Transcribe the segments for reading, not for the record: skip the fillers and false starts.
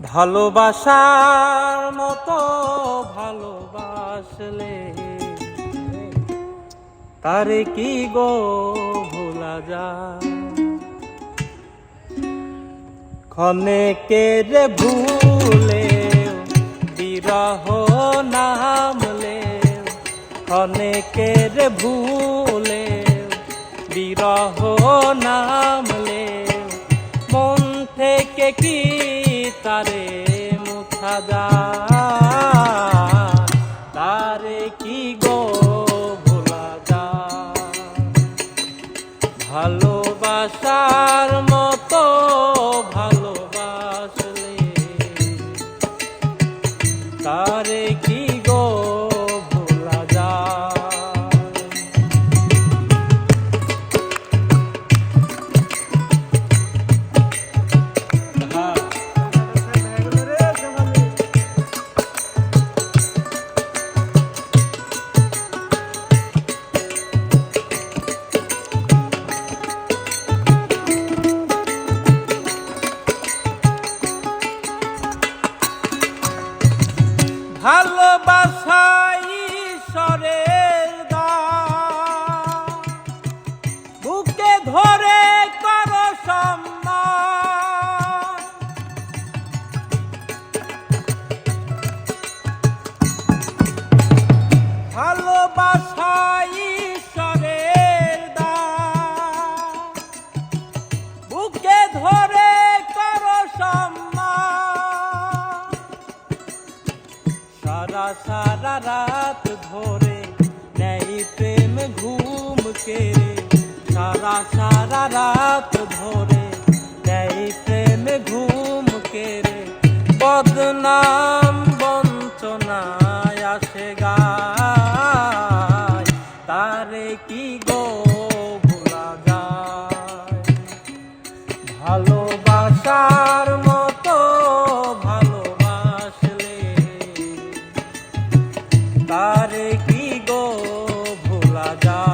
ভালোবাসার মতো ভালোবাসলে তারে কি গো ভোলা যায়। ক্ষণেকের ভুলে বিরহ নামলে, ক্ষণেকের ভুলে বিরহ নামলে, মন থেকে কি তারে মুছা যায়, তারে কি গো ভোলা যায়। ভালোবাসার মতো ভালোবাসলে তারে কি গো ভোলা যায়। ভালোবাসা ঈশ্বরের দান, বুকে ধরে করো সম্মান। ভালোবাসা ঈশ্বরের দান, বুকে ধরে করো সম্মান। সারা সারা রাত ধরে নেই প্রেম ঘুম কেড়ে, সারা সারা রাত ধরে নেই প্রেম ঘুম কেড়ে, বদনাম বঞ্চনায় আসে গায়, তারে কি গো ভোলা যায়। ভালোবাসার মতো ভালোবাসলে তারে কি গো ভোলা যায়।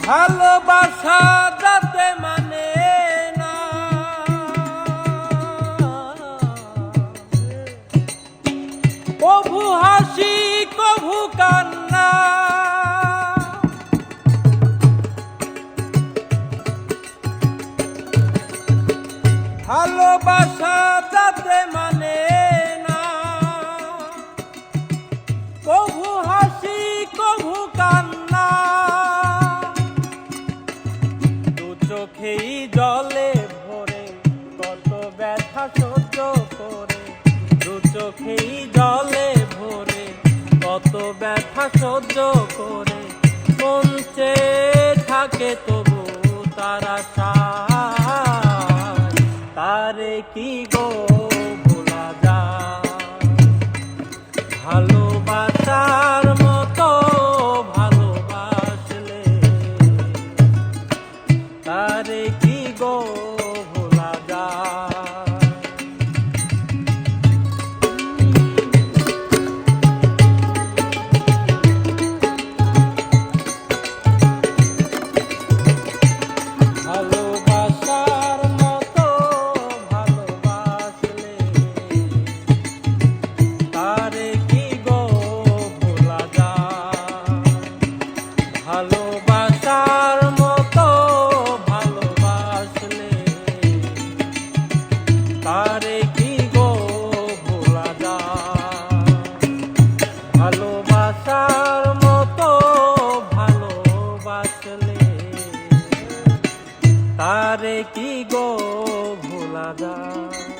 ভালোবাসা যাতে মানে না, কভু হাসি কভু কান্না। ভালোবাসা যাতে মানে না, কভু হাসি কভু কান্না। চোখেই জলে ভরে কত ব্যথা সহ্য করে, দু চোখেই জলে ভরে কত ব্যথা সহ্য করে, মঞ্চে থাকে তবু তারা সায়, তারে কি গো ভোলা যায়। ভালোবাসার মতো ভালোবাসলে তারে কি গো ভোলা যায়। ভালোবাসার মতো ভালোবাসলে তারে কি গো ভোলা যায়। ভালোবাসার মতো ভালোবাসলে তারে কি গো ভোলা যায়। ভালোবাসার মতো ভালোবাসলে তারে কি গো ভোলা যায়।